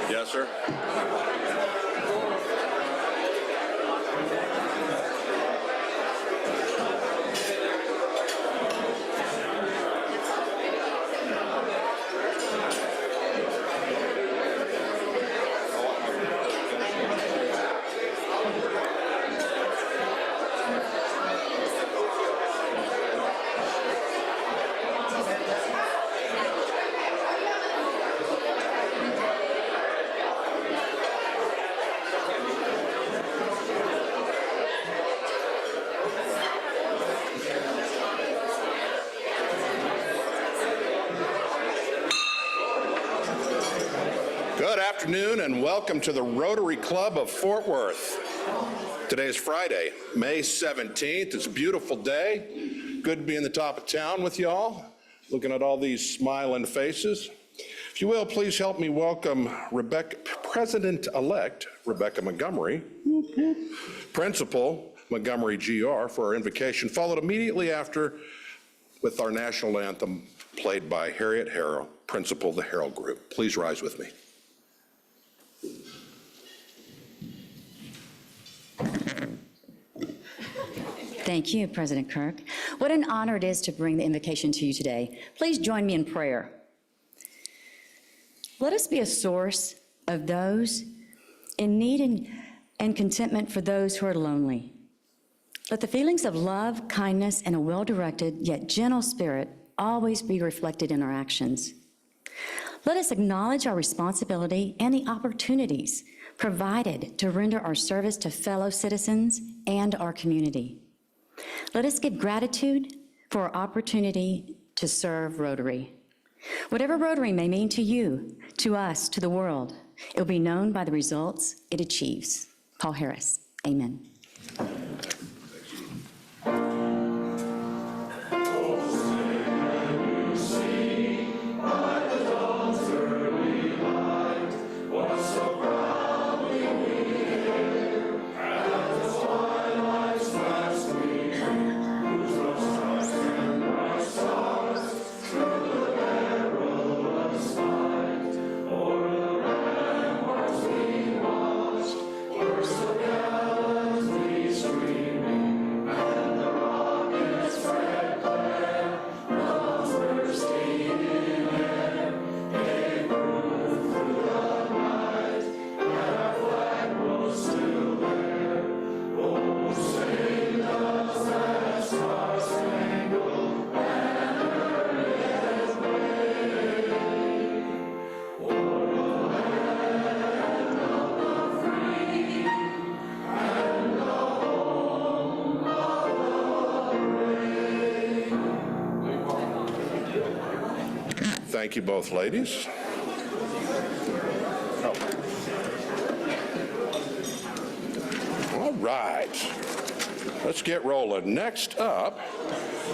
Yes, sir. Good afternoon and welcome to the Rotary Club of Fort Worth. Today is Friday, May 17th. It's a beautiful day. Good to be in the top of town with y'all, looking at all these smiling faces. If you will, please help me welcome President-elect Rebecca Montgomery, Principal Montgomery GR for our invocation, followed immediately after with our national anthem played by Harriet Harrell, Principal of the Harrell Group. Please rise with me. Thank you, President Kirk. What an honor it is to bring the invocation to you today. Please join me in prayer. Let us be a source of those in need and contentment for those who are lonely. Let the feelings of love, kindness, and a well-directed yet gentle spirit always be reflected in our actions. Let us acknowledge our responsibility and the opportunities provided to render our service to fellow citizens and our community. Let us give gratitude for our opportunity to serve Rotary. Whatever Rotary may mean to you, to us, to the world, it will be known by the results it achieves. Paul Harris, amen. Thank you both, ladies. All right, let's get rolling. Next up,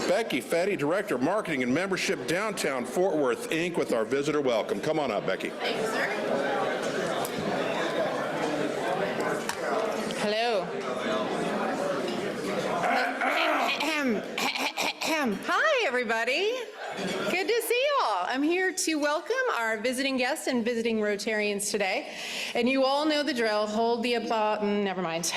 Becky Fetty, Director of Marketing and Membership, Downtown Fort Worth, Inc., with our visitor welcome. Come on up, Becky. Thank you, sir. Hello. Hi, everybody. Good to see y'all. I'm here to welcome our visiting guests and visiting Rotarians today. And you all know the drill. Hold the applause. Never mind.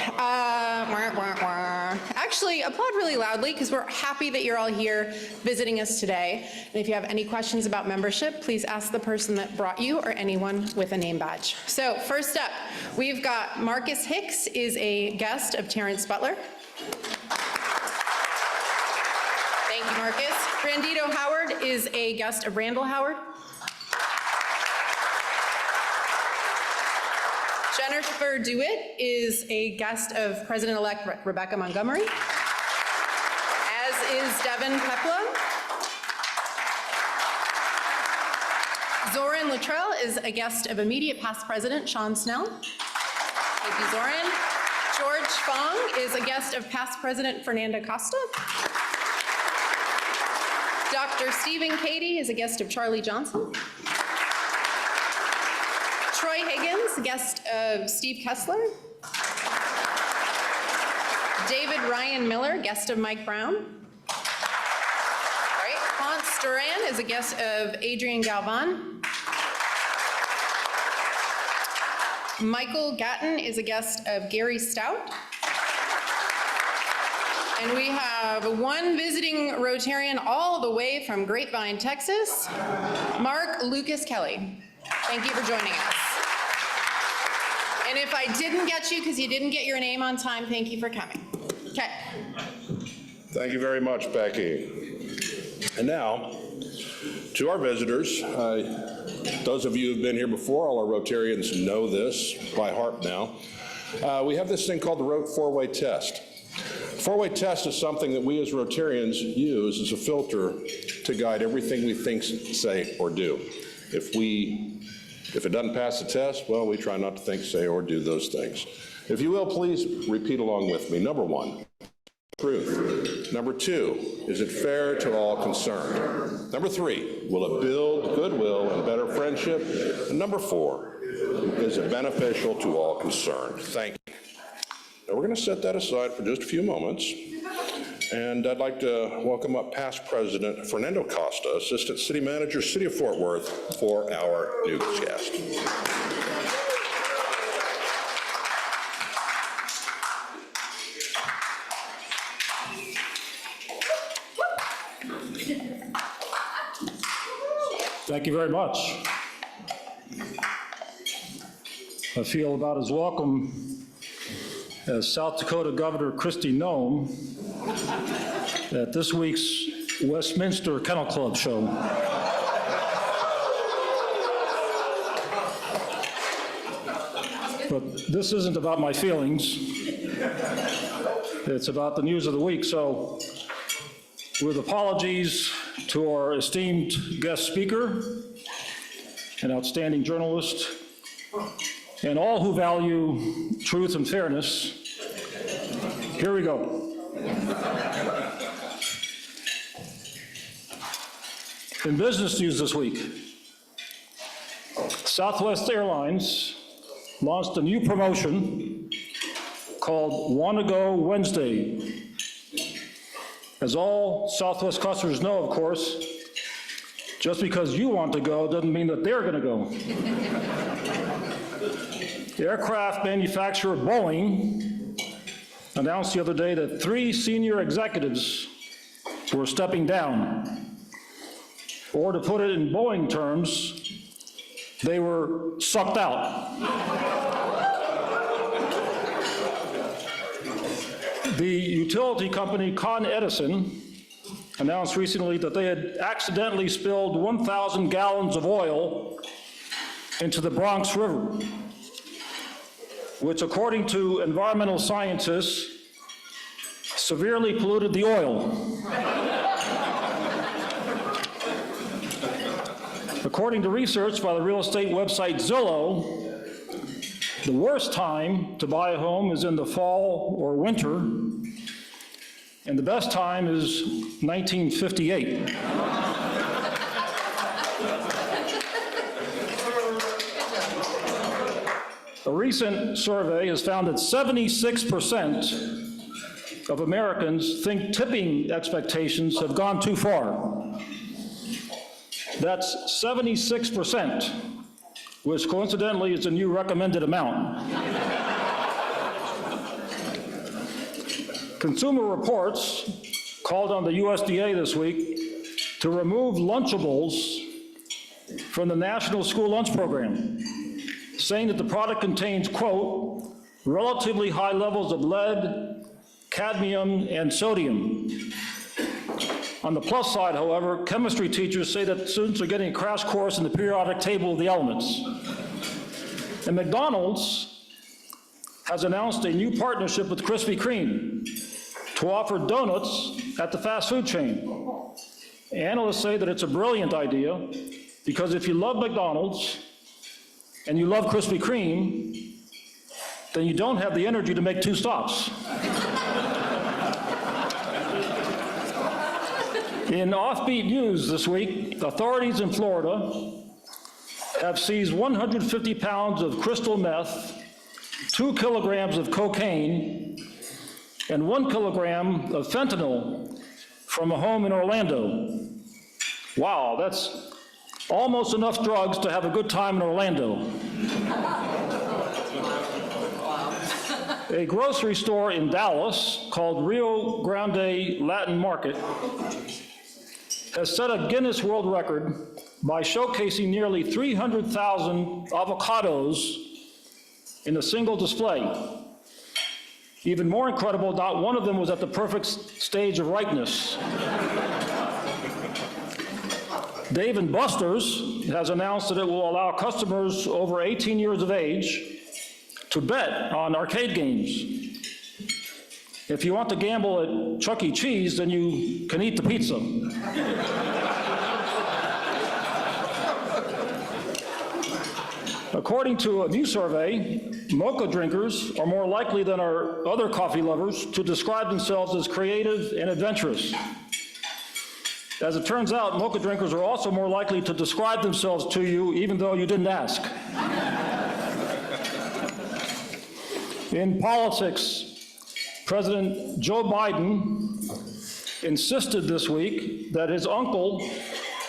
Actually, applaud really loudly because we're happy that you're all here visiting us today. And if you have any questions about membership, please ask the person that brought you or anyone with a name badge. So first up, we've got Marcus Hicks is a guest of Terrence Butler. Thank you, Marcus. Brandito Howard is a guest of Randall Howard. Jennifer DeWitt is a guest of President-elect Rebecca Montgomery, as is Devin Pepla. Zoran Luttrell is a guest of immediate past President Sean Snell. Thank you, Zoran. George Fong is a guest of past President Fernanda Costa. Dr. Stephen Cady is a guest of Charlie Johnson. Troy Higgins, guest of Steve Kessler. David Ryan Miller, guest of Mike Brown. All right, Ponce Duran is a guest of Adrian Galvan. Michael Gatton is a guest of Gary Stout. And we have one visiting Rotarian all the way from Grapevine, Texas, Mark Lucas Kelly. Thank you for joining us. And if I didn't get you because you didn't get your name on time, thank you for coming. Okay. Thank you very much, Becky. And now, to our visitors, those of you who've been here before, all our Rotarians know this by heart now. We have this thing called the four-way test. Four-way test is something that we as Rotarians use as a filter to guide everything we think, say, or do. If it doesn't pass the test, well, we try not to think, say, or do those things. If you will, please repeat along with me. Number one, truth. Number two, is it fair to all concerned? Number three, will it build goodwill and better friendship? And number four, is it beneficial to all concerned? Thank you. Now we're going to set that aside for just a few moments. And I'd like to welcome up past President Fernando Costa, Assistant City Manager, City of Fort Worth, for our new guest. Thank you very much. I feel about as welcome as South Dakota Governor Kristi Noem at this week's Westminster Kennel Club show. But this isn't about my feelings. It's about the news of the week. So with apologies to our esteemed guest speaker, an outstanding journalist, and all who value truth and fairness, here we go. In business news this week, Southwest Airlines launched a new promotion called Wanna Go Wednesday. As all Southwest customers know, of course, just because you want to go doesn't mean that they're gonna go. Aircraft manufacturer Boeing announced the other day that 3 senior executives were stepping down. Or to put it in Boeing terms, they were sucked out. The utility company Con Edison announced recently that they had accidentally spilled 1,000 gallons of oil into the Bronx River, which, according to environmental scientists, severely polluted the oil. According to research by the real estate website Zillow, the worst time to buy a home is in the fall or winter, and the best time is 1958. A recent survey has found that 76% of Americans think tipping expectations have gone too far. That's 76%, which coincidentally is the new recommended amount. Consumer Reports called on the USDA this week to remove Lunchables from the National School Lunch Program, saying that the product contains, quote, relatively high levels of lead, cadmium, and sodium. On the plus side, however, chemistry teachers say that students are getting a crash course in the periodic table of the elements. And McDonald's has announced a new partnership with Krispy Kreme to offer donuts at the fast food chain. Analysts say that it's a brilliant idea because if you love McDonald's and you love Krispy Kreme, then you don't have the energy to make 2 stops. In offbeat news this week, authorities in Florida have seized 150 pounds of crystal meth, 2 kilograms of cocaine, and 1 kilogram of fentanyl from a home in Orlando. Wow, that's almost enough drugs to have a good time in Orlando. A grocery store in Dallas called Rio Grande Latin Market has set a Guinness World Record by showcasing nearly 300,000 avocados in a single display. Even more incredible, not one of them was at the perfect stage of ripeness. Dave & Buster's has announced that it will allow customers over 18 years of age to bet on arcade games. If you want to gamble at Chuck E. Cheese, then you can eat the pizza. According to a new survey, mocha drinkers are more likely than our other coffee lovers to describe themselves as creative and adventurous. As it turns out, mocha drinkers are also more likely to describe themselves to you even though you didn't ask. In politics, President Joe Biden insisted this week that his uncle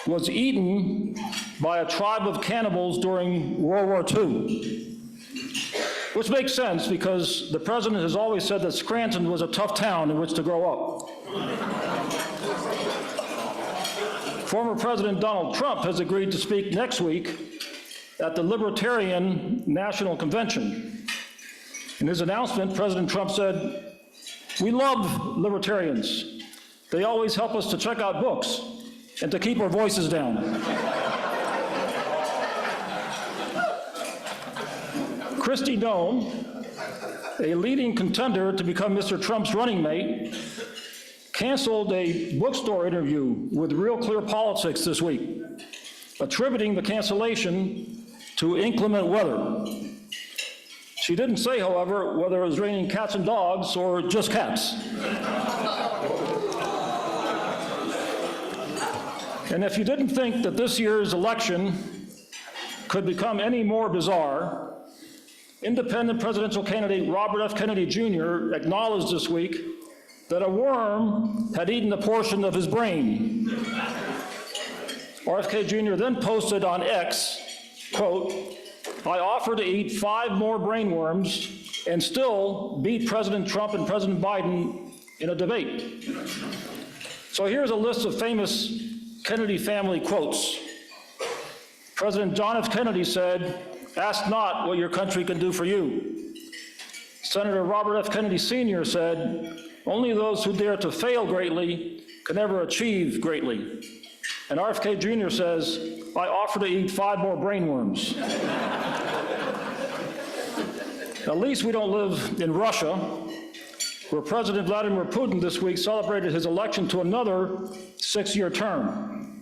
was eaten by a tribe of cannibals during World War II, which makes sense because the president has always said that Scranton was a tough town in which to grow up. Former President Donald Trump has agreed to speak next week at the Libertarian National Convention. In his announcement, President Trump said, "We love libertarians. They always help us to check out books and to keep our voices down." Kristi Noem, a leading contender to become Mr. Trump's running mate, canceled a bookstore interview with Real Clear Politics this week, attributing the cancellation to inclement weather. She didn't say, however, whether it was raining cats and dogs or just cats. And if you didn't think that this year's election could become any more bizarre, independent presidential candidate Robert F. Kennedy Jr. acknowledged this week that a worm had eaten a portion of his brain. RFK Jr. then posted on X, quote, "I offer to eat 5 more brainworms and still beat President Trump and President Biden in a debate." So here's a list of famous Kennedy family quotes. President John F. Kennedy said, "Ask not what your country can do for you." Senator Robert F. Kennedy Sr. said, "Only those who dare to fail greatly can ever achieve greatly." And RFK Jr. says, "I offer to eat 5 more brainworms." At least we don't live in Russia, where President Vladimir Putin this week celebrated his election to another 6-year term.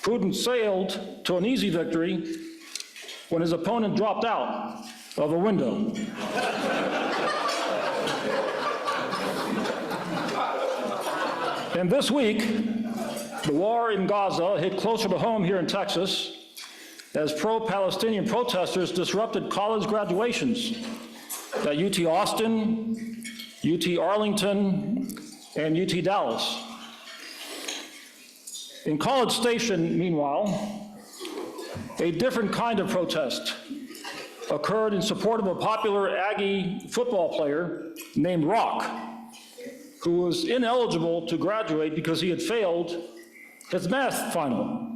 Putin sailed to an easy victory when his opponent dropped out of a window. And this week, the war in Gaza hit closer to home here in Texas as pro-Palestinian protesters disrupted college graduations at UT Austin, UT Arlington, and UT Dallas. In College Station, meanwhile, a different kind of protest occurred in support of a popular Aggie football player named Rock, who was ineligible to graduate because he had failed his math final.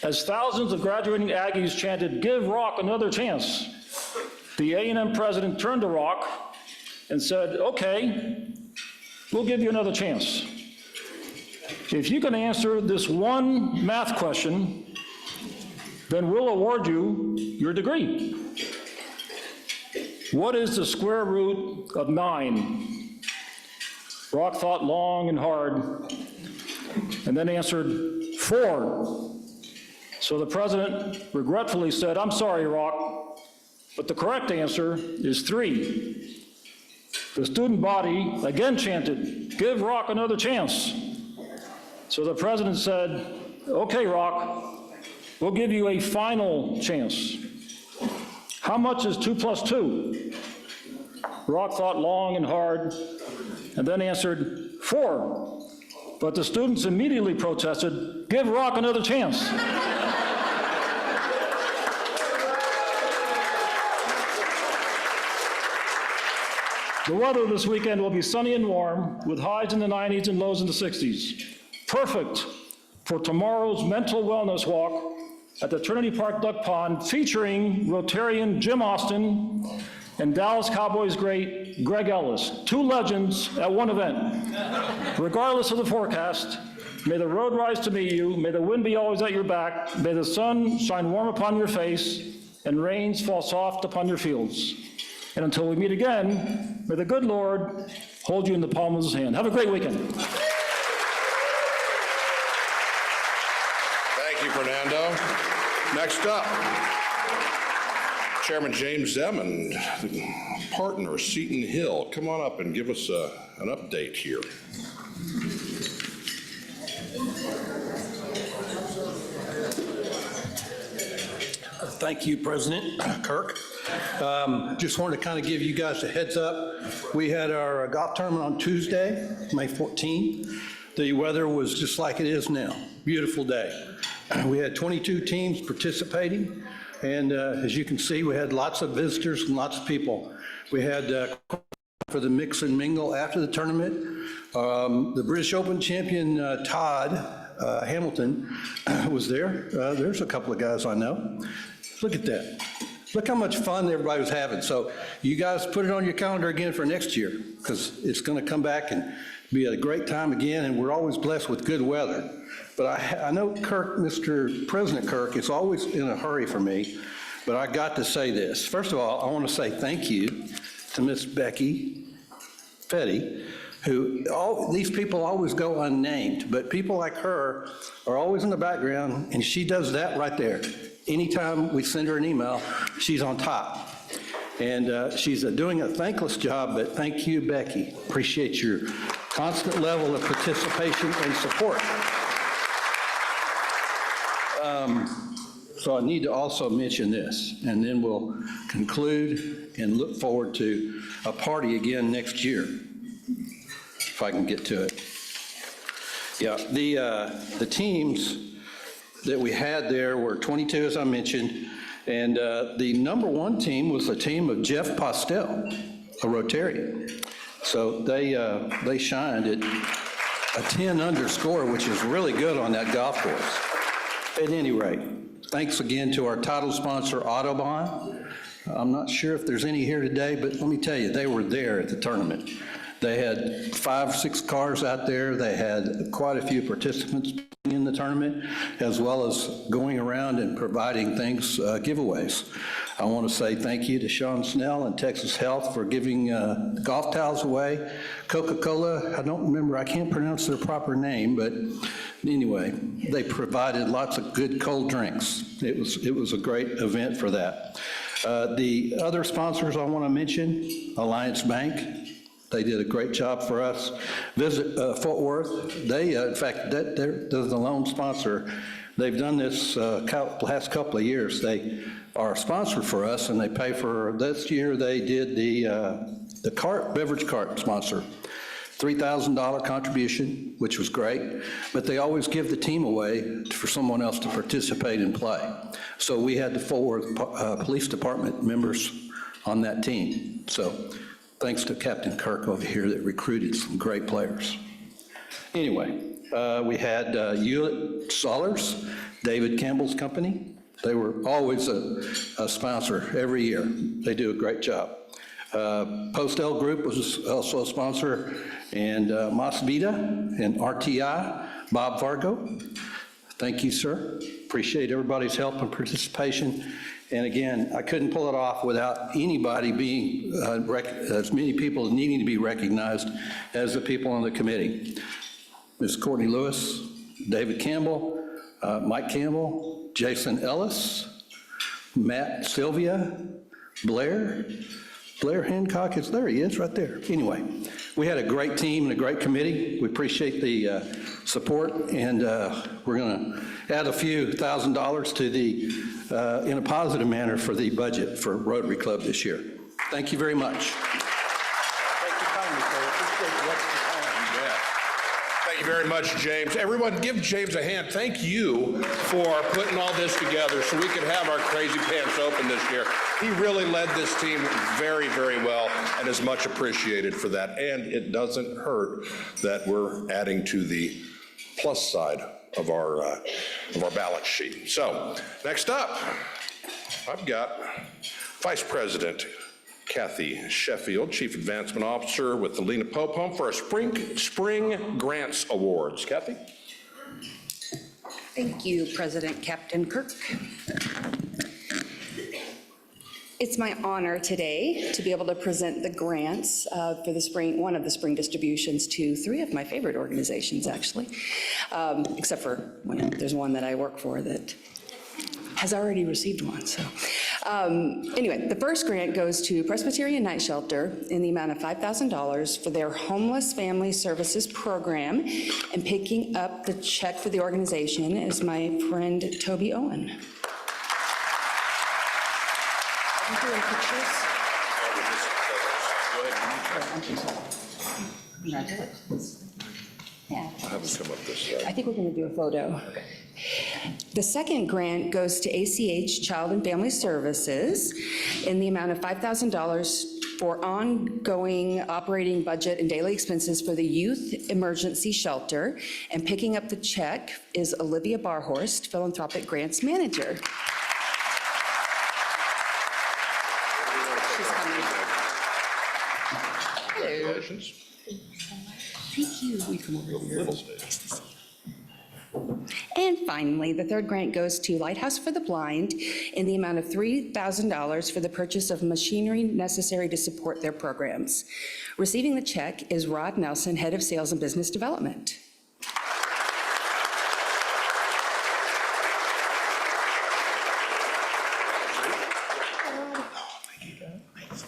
As thousands of graduating Aggies chanted, "Give Rock another chance," the A&M president turned to Rock and said, "Okay, we'll give you another chance. If you can answer this one math question, then we'll award you your degree. What is the square root of 9? Rock thought long and hard and then answered 4. So the president regretfully said, "I'm sorry, Rock, but the correct answer is 3. The student body again chanted, "Give Rock another chance." So the president said, "Okay, Rock, we'll give you a final chance. How much is 2 plus 2? Rock thought long and hard and then answered, 4. But the students immediately protested, give Rock another chance. The weather this weekend will be sunny and warm, with highs in the 90s and lows in the 60s. Perfect for tomorrow's mental wellness walk at the Trinity Park Duck Pond, featuring Rotarian Jim Austin and Dallas Cowboys great Greg Ellis, 2 legends at one event. Regardless of the forecast, may the road rise to meet you, may the wind be always at your back, may the sun shine warm upon your face, and rains fall soft upon your fields. And until we meet again, may the good Lord hold you in the palm of his hand. Have a great weekend. Thank you, Fernando. Next up, Chairman James Zemmond, partner, Seton Hill. Come on up and give us an update here. Thank you, President Kirk. Just wanted to kind of give you guys a heads up. We had our golf tournament on Tuesday, May 14th. The weather was just like it is now. Beautiful day. We had 22 teams participating, and as you can see, we had lots of visitors and lots of people. We had for the mix and mingle after the tournament. The British Open champion, Todd Hamilton, was there. There's a couple of guys I know. Look at that. Look how much fun everybody was having. So you guys put it on your calendar again for next year, because it's going to come back and be a great time again, and we're always blessed with good weather. But I know Kirk, Mr. President Kirk, is always in a hurry for me, but I got to say this. First of all, I want to say thank you to Miss Becky Fetty, who, these people always go unnamed, but people like her are always in the background, and she does that right there. Anytime we send her an email, she's on top. And she's doing a thankless job, but thank you, Becky. Appreciate your constant level of participation and support. So I need to also mention this, and then we'll conclude and look forward to a party again next year, if I can get to it. Yeah, the teams that we had there were 22, as I mentioned, and the number 1 team was the team of Jeff Postel, a Rotarian. So they shined at a 10 underscore, which is really good on that golf course. At any rate, thanks again to our title sponsor, Autobahn. I'm not sure if there's any here today, but let me tell you, they were there at the tournament. They had 5, 6 cars out there. They had quite a few participants in the tournament, as well as going around and providing things, giveaways. I want to say thank you to Sean Snell and Texas Health for giving golf towels away. Coca-Cola, I don't remember, I can't pronounce their proper name, but anyway, they provided lots of good cold drinks. It was a great event for that. The other sponsors I want to mention, Alliance Bank. They did a great job for us. Visit Fort Worth. They, in fact, they're the loan sponsor. They've done this last couple of years. They are a sponsor for us, and they pay for, this year they did the cart, beverage cart sponsor. $3,000 contribution, which was great, but they always give the team away for someone else to participate and play. So we had the Fort Worth Police Department members on that team. So thanks to Captain Kirk over here that recruited some great players. Anyway, we had Hewlett Sollers, David Campbell's company. They were always a sponsor every year. They do a great job. Postel Group was also a sponsor, and Masvita and RTI, Bob Vargo. Thank you, sir. Appreciate everybody's help and participation. And again, I couldn't pull it off without anybody being, as many people needing to be recognized as the people on the committee. Ms. Courtney Lewis, David Campbell, Mike Campbell, Jason Ellis, Matt Sylvia, Blair Hancock is there, he is right there. Anyway, we had a great team and a great committee. We appreciate the support, and we're gonna add a few $1,000s to the, in a positive manner for the budget for Rotary Club this year. Thank you very much. Thank you very much, James. Everyone, give James a hand. Thank you for putting all this together so we could have our Crazy Pants Open this year. He really led this team very, very well and is much appreciated for that. And it doesn't hurt that we're adding to the plus side of our balance sheet. So, next up, I've got Vice President Kathy Sheffield, Chief Advancement Officer with the Lena Pope Home for our Spring Grants Awards. Kathy? Thank you, President Captain Kirk. It's my honor today to be able to present the grants for the spring, one of the spring distributions to three of my favorite organizations, actually, except for there's one that I work for that has already received one. So anyway, the first grant goes to Presbyterian Night Shelter in the amount of $5,000 for their Homeless Family Services Program, and picking up the check for the organization is my friend Toby Owen. Are you doing pictures? Congratulations. Yeah. I haven't come up this side. I think we're going to do a photo. The second grant goes to ACH Child and Family Services in the amount of $5,000 for ongoing operating budget and daily expenses for the Youth Emergency Shelter. And picking up the check is Olivia Barhorst, Philanthropic Grants Manager. She's coming. Congratulations. Thank you. We come over here. Nice to see you. And finally, the third grant goes to Lighthouse for the Blind in the amount of $3,000 for the purchase of machinery necessary to support their programs. Receiving the check is Rod Nelson, Head of Sales and Business Development.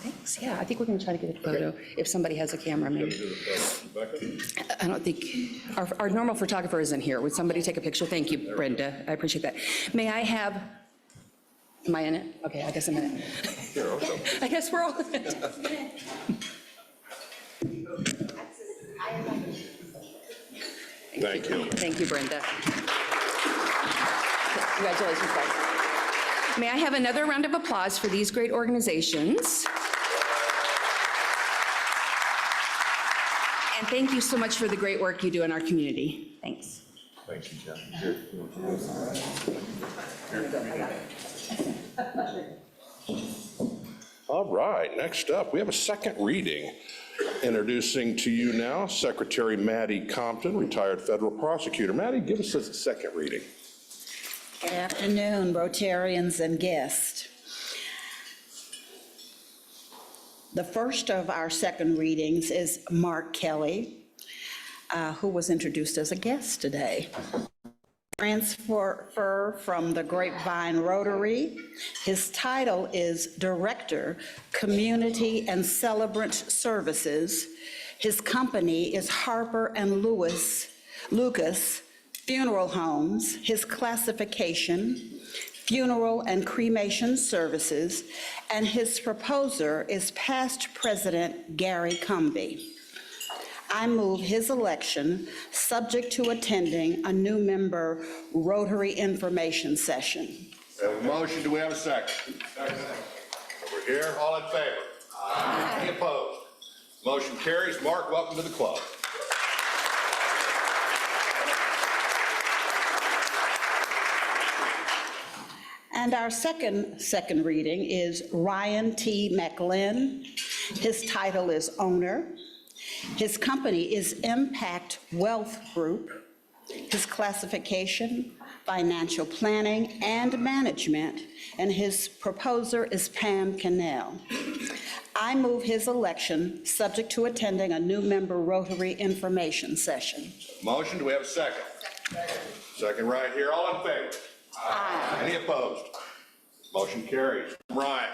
Thanks. Yeah, I think we're going to try to get a photo if somebody has a camera, maybe. I don't think, our normal photographer isn't here. Would somebody take a picture? Thank you, Brenda. I appreciate that. May I have, am I in it? Okay, I guess I'm in it. I guess we're all in it. Thank you. Thank you, Brenda. Congratulations, guys. May I have another round of applause for these great organizations? And thank you so much for the great work you do in our community. Thanks. Thank you, Jen. All right, next up, we have a second reading. Introducing to you now, Secretary Maddie Compton, retired federal prosecutor. Maddie, give us a second reading. Good afternoon, Rotarians and guests. The first of our second readings is Mark Kelly, who was introduced as a guest today. Transfer from the Grapevine Rotary. His title is Director, Community and Celebrant Services. His company is Harper and Lucas Funeral Homes. His classification, funeral and cremation services, and his proposer is past President Gary Cumby. I move his election, subject to attending a new member Rotary information session. We have a motion, do we have a second? Second. Over here, all in favor? Aye. Any opposed? Motion carries. Mark, welcome to the club. And our second reading is Ryan T. McLinn. His title is Owner. His company is Impact Wealth Group. His classification, financial planning and management, and his proposer is Pam Cannell. I move his election, subject to attending a new member Rotary information session. Motion, do we have a second? Second right here, all in favor? Aye. Any opposed? Motion carries. Ryan.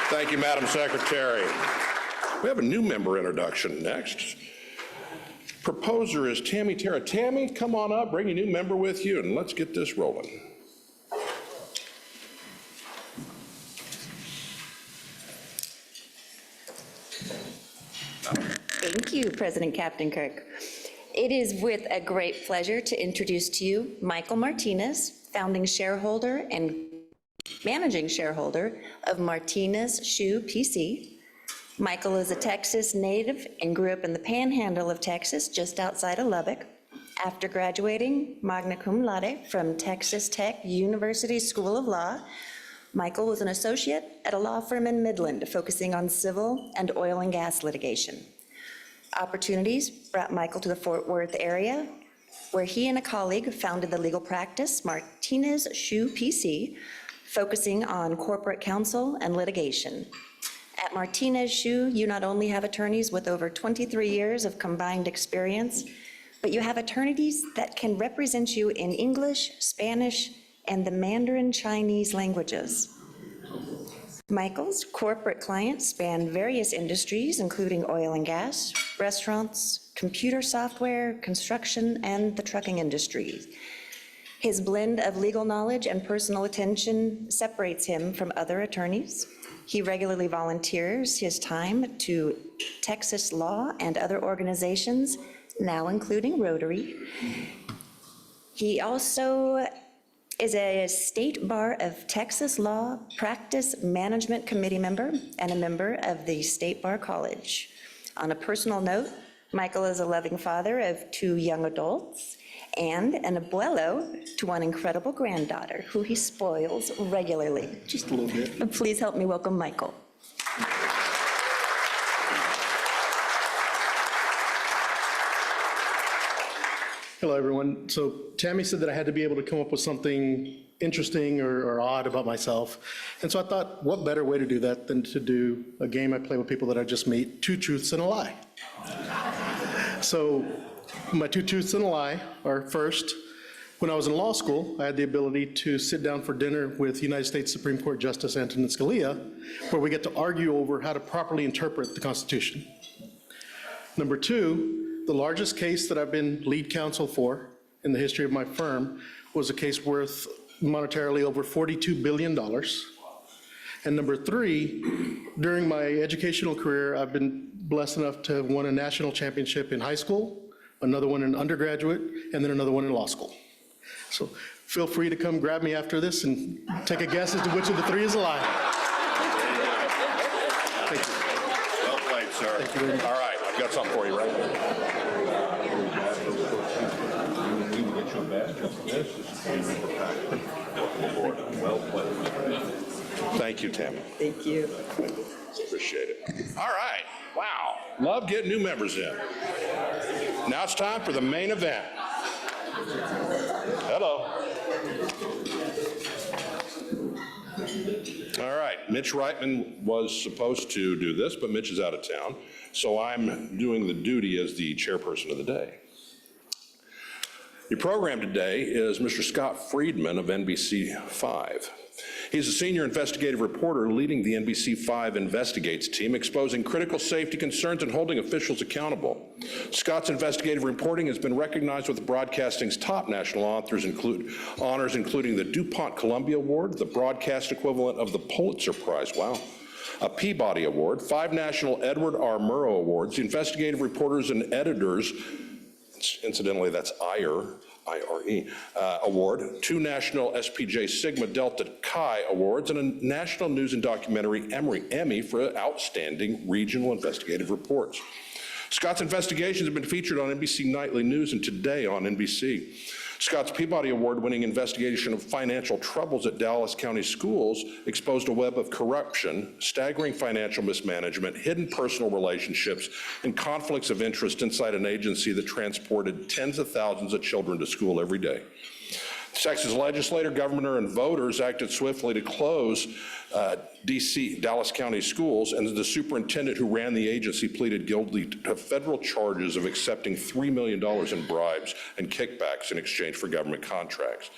Thank you, Madam Secretary. We have a new member introduction next. Proposer is Tammy Terra. Tammy, come on up, bring a new member with you, and let's get this rolling. Thank you, President Captain Kirk. It is with a great pleasure to introduce to you Michael Martinez, founding shareholder and managing shareholder of Martinez Shoe PC. Michael is a Texas native and grew up in the panhandle of Texas, just outside of Lubbock. After graduating magna cum laude from Texas Tech University School of Law, Michael was an associate at a law firm in Midland, focusing on civil and oil and gas litigation. Opportunities brought Michael to the Fort Worth area, where he and a colleague founded the legal practice Martinez Shoe PC, focusing on corporate counsel and litigation. At Martinez Shoe, you not only have attorneys with over 23 years of combined experience, but you have attorneys that can represent you in English, Spanish, and the Mandarin Chinese languages. Michael's corporate clients span various industries, including oil and gas, restaurants, computer software, construction, and the trucking industry. His blend of legal knowledge and personal attention separates him from other attorneys. He regularly volunteers his time to Texas law and other organizations, now including Rotary. He also is a State Bar of Texas Law Practice Management Committee member and a member of the State Bar College. On a personal note, Michael is a loving father of 2 young adults and an abuelo to one incredible granddaughter who he spoils regularly. Just a little bit. Please help me welcome Michael. Hello, everyone. So Tammy said that I had to be able to come up with something interesting or odd about myself. And so I thought, what better way to do that than to do a game I play with people that I just meet, 2 truths and a lie. So my 2 truths and a lie are, first, when I was in law school, I had the ability to sit down for dinner with United States Supreme Court Justice Antonin Scalia, where we get to argue over how to properly interpret the Constitution. Number 2, the largest case that I've been lead counsel for in the history of my firm was a case worth monetarily over $42 billion. And number 3, during my educational career, I've been blessed enough to have won a national championship in high school, another one in undergraduate, and then another one in law school. So feel free to come grab me after this and take a guess as to which of the 3 is a lie. Thank you. Well played, sir. Thank you very much. All right, I've got something for you right here. Thank you, Tammy. Thank you. Appreciate it. All right. Wow. Love getting new members in. Now it's time for the main event. Hello. All right. Mitch Reitman was supposed to do this, but Mitch is out of town. So I'm doing the duty as the chairperson of the day. Your program today is Mr. Scott Friedman of NBC5. He's a senior investigative reporter leading the NBC5 Investigates team, exposing critical safety concerns and holding officials accountable. Scott's investigative reporting has been recognized with broadcasting's top national honors, including the DuPont Columbia Award, the broadcast equivalent of the Pulitzer Prize, wow, a Peabody Award, 5 national Edward R. Murrow Awards, the investigative reporters and editors, incidentally, that's IRE, award, 2 national SPJ Sigma Delta Chi awards, and a National News and Documentary Emmy for outstanding regional investigative reports. Scott's investigations have been featured on NBC Nightly News and Today on NBC. Scott's Peabody Award-winning investigation of financial troubles at Dallas County schools exposed a web of corruption, staggering financial mismanagement, hidden personal relationships, and conflicts of interest inside an agency that transported tens of thousands of children to school every day. Texas legislator, governor, and voters acted swiftly to close Dallas County schools, and the superintendent who ran the agency pleaded guilty to federal charges of accepting $3 million in bribes and kickbacks in exchange for government contracts.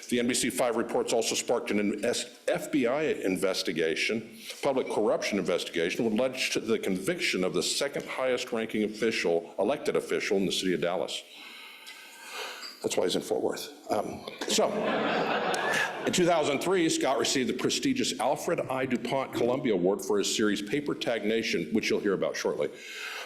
The NBC5 reports also sparked an FBI investigation, public corruption investigation, which led to the conviction of the 2nd highest ranking elected official in the city of Dallas. That's why he's in Fort Worth. In 2003, Scott received the prestigious Alfred I. DuPont Columbia Award for his series Paper Tag Nation, which you'll hear about shortly.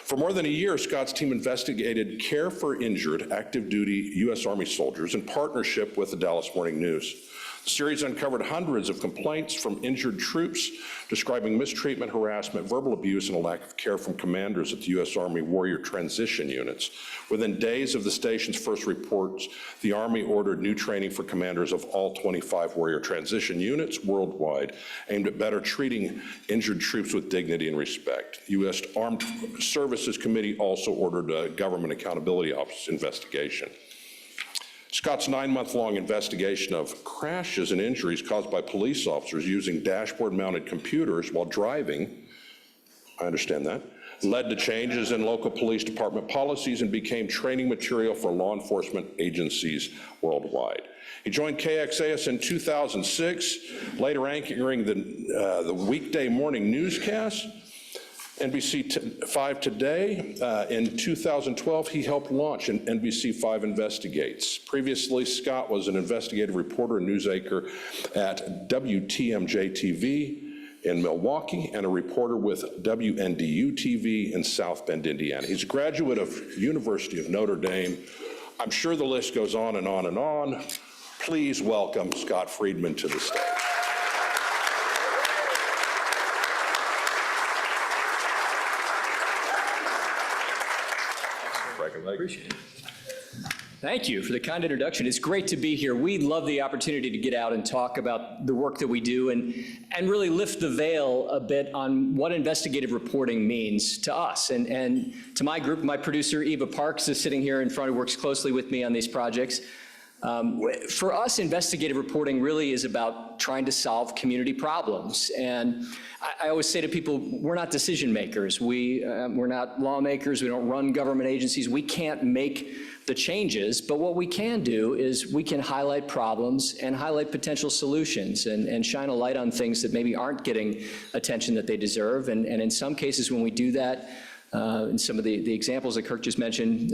For more than a year, Scott's team investigated care for injured active duty U.S. Army soldiers in partnership with the Dallas Morning News. The series uncovered hundreds of complaints from injured troops describing mistreatment, harassment, verbal abuse, and a lack of care from commanders at the U.S. Army Warrior Transition Units. Within days of the station's first reports, the Army ordered new training for commanders of all 25 Warrior Transition Units worldwide, aimed at better treating injured troops with dignity and respect. The U.S. Armed Services Committee also ordered a Government Accountability Office investigation. Scott's 9-month-long investigation of crashes and injuries caused by police officers using dashboard-mounted computers while driving, I understand that, led to changes in local police department policies and became training material for law enforcement agencies worldwide. He joined KXAS in 2006, later anchoring the weekday morning newscast. NBC 5 Today. In 2012, he helped launch NBC 5 Investigates. Previously, Scott was an investigative reporter and news anchor at WTMJ-TV in Milwaukee and a reporter with WNDU-TV in South Bend, Indiana. He's a graduate of University of Notre Dame. I'm sure the list goes on and on and on. Please welcome Scott Friedman to the stage. Appreciate it. Thank you for the kind introduction. It's great to be here. We love the opportunity to get out and talk about the work that we do and really lift the veil a bit on what investigative reporting means to us. And to my group, my producer, Eva Parks, is sitting here in front, who works closely with me on these projects. For us, investigative reporting really is about trying to solve community problems. And I always say to people, we're not decision makers. We're not lawmakers. We don't run government agencies. We can't make the changes. But what we can do is we can highlight problems and highlight potential solutions and shine a light on things that maybe aren't getting attention that they deserve. And in some cases, when we do that, in some of the examples that Kirk just mentioned,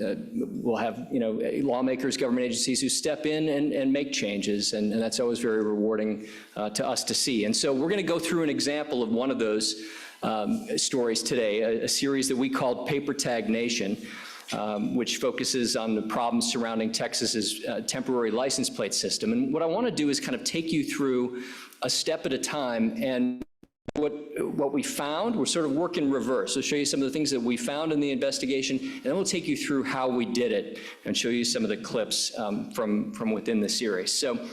we'll have lawmakers, government agencies who step in and make changes, and that's always very rewarding to us to see. And so we're going to go through an example of one of those stories today, a series that we called Paper Tag Nation, which focuses on the problems surrounding Texas's temporary license plate system. And what I want to do is kind of take you through a step at a time and what we found. We're sort of work in reverse. I'll show you some of the things that we found in the investigation, and then we'll take you through how we did it and show you some of the clips from within the series. So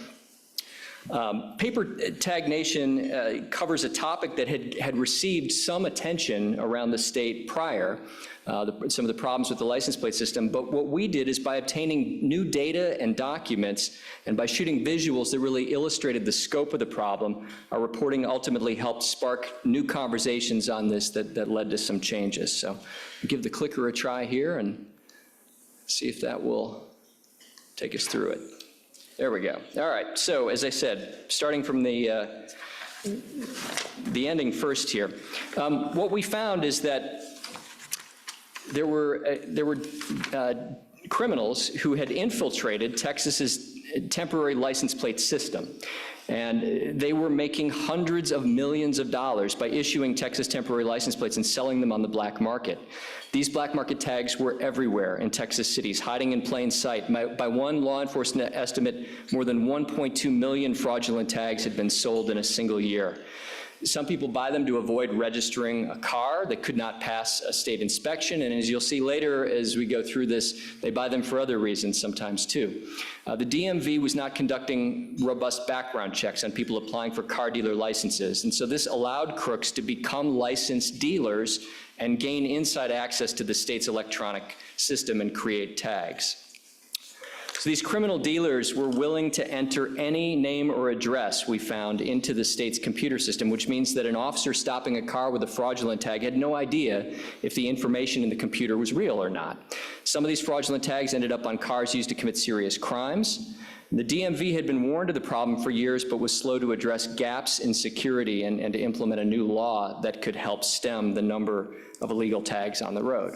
Paper Tag Nation covers a topic that had received some attention around the state prior, some of the problems with the license plate system. But what we did is by obtaining new data and documents and by shooting visuals that really illustrated the scope of the problem, our reporting ultimately helped spark new conversations on this that led to some changes. So give the clicker a try here and see if that will take us through it. There we go. All right, so as I said, starting from the ending first here, what we found is that there were criminals who had infiltrated Texas's temporary license plate system, and they were making hundreds of millions of dollars by issuing Texas temporary license plates and selling them on the black market. These black market tags were everywhere in Texas cities, hiding in plain sight. By one law enforcement estimate, more than 1.2 million fraudulent tags had been sold in a single year. Some people buy them to avoid registering a car that could not pass a state inspection, and as you'll see later as we go through this, they buy them for other reasons sometimes too. The DMV was not conducting robust background checks on people applying for car dealer licenses, and so this allowed crooks to become licensed dealers and gain inside access to the state's electronic system and create tags. So these criminal dealers were willing to enter any name or address we found into the state's computer system, which means that an officer stopping a car with a fraudulent tag had no idea if the information in the computer was real or not. Some of these fraudulent tags ended up on cars used to commit serious crimes. The DMV had been warned of the problem for years, but was slow to address gaps in security and to implement a new law that could help stem the number of illegal tags on the road.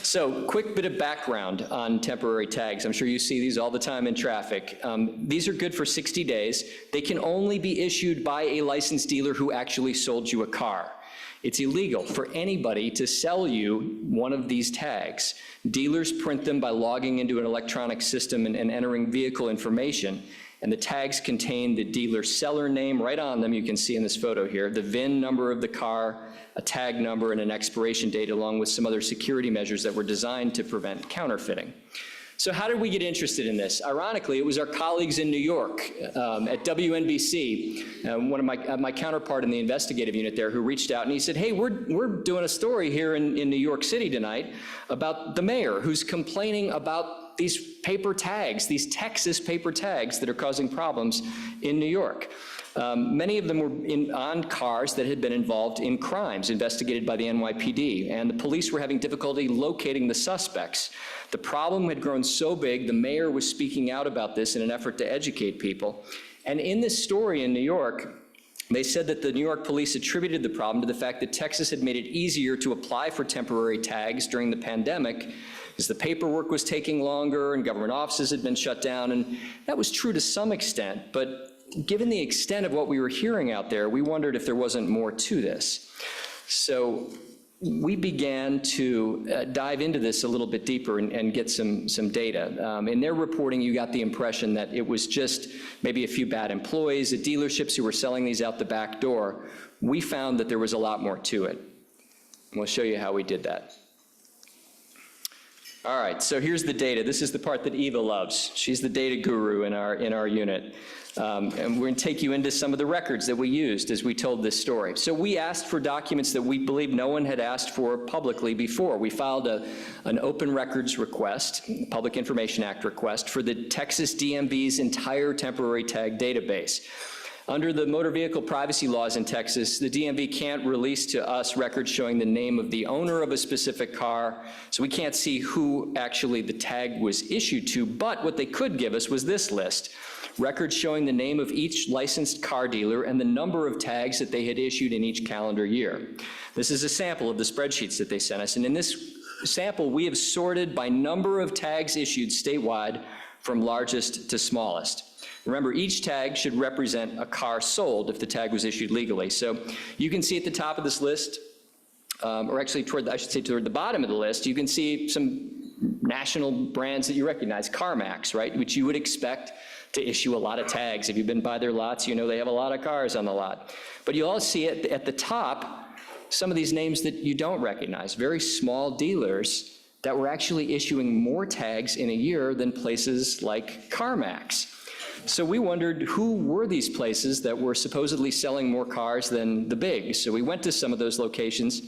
So, quick bit of background on temporary tags. I'm sure you see these all the time in traffic. These are good for 60 days. They can only be issued by a licensed dealer who actually sold you a car. It's illegal for anybody to sell you one of these tags. Dealers print them by logging into an electronic system and entering vehicle information. And the tags contain the dealer seller name right on them, you can see in this photo here, the VIN number of the car, a tag number, and an expiration date, along with some other security measures that were designed to prevent counterfeiting. So how did we get interested in this? Ironically, it was our colleagues in New York at WNBC, one of my counterpart in the investigative unit there, who reached out and he said, hey, we're doing a story here in New York City tonight about the mayor who's complaining about these paper tags, these Texas paper tags that are causing problems in New York. Many of them were on cars that had been involved in crimes investigated by the NYPD, and the police were having difficulty locating the suspects. The problem had grown so big, the mayor was speaking out about this in an effort to educate people. And in this story in New York, they said that the New York police attributed the problem to the fact that Texas had made it easier to apply for temporary tags during the pandemic, because the paperwork was taking longer and government offices had been shut down, and that was true to some extent, but given the extent of what we were hearing out there, we wondered if there wasn't more to this. So we began to dive into this a little bit deeper and get some data. In their reporting, you got the impression that it was just maybe a few bad employees at dealerships who were selling these out the back door. We found that there was a lot more to it. And we'll show you how we did that. All right, so here's the data. This is the part that Eva loves. She's the data guru in our unit. And we're going to take you into some of the records that we used as we told this story. So we asked for documents that we believe no one had asked for publicly before. We filed an open records request, Public Information Act request, for the Texas DMV's entire temporary tag database. Under the motor vehicle privacy laws in Texas, the DMV can't release to us records showing the name of the owner of a specific car, so we can't see who actually the tag was issued to, but what they could give us was this list. Records showing the name of each licensed car dealer and the number of tags that they had issued in each calendar year. This is a sample of the spreadsheets that they sent us, and in this sample, we have sorted by number of tags issued statewide from largest to smallest. Remember, each tag should represent a car sold if the tag was issued legally. So you can see at the top of this list, or actually toward the bottom of the list, you can see some national brands that you recognize, CarMax, right, which you would expect to issue a lot of tags. If you've been by their lots, you know they have a lot of cars on the lot. But you all see at the top some of these names that you don't recognize, very small dealers that were actually issuing more tags in a year than places like CarMax. So we wondered who were these places that were supposedly selling more cars than the big. So we went to some of those locations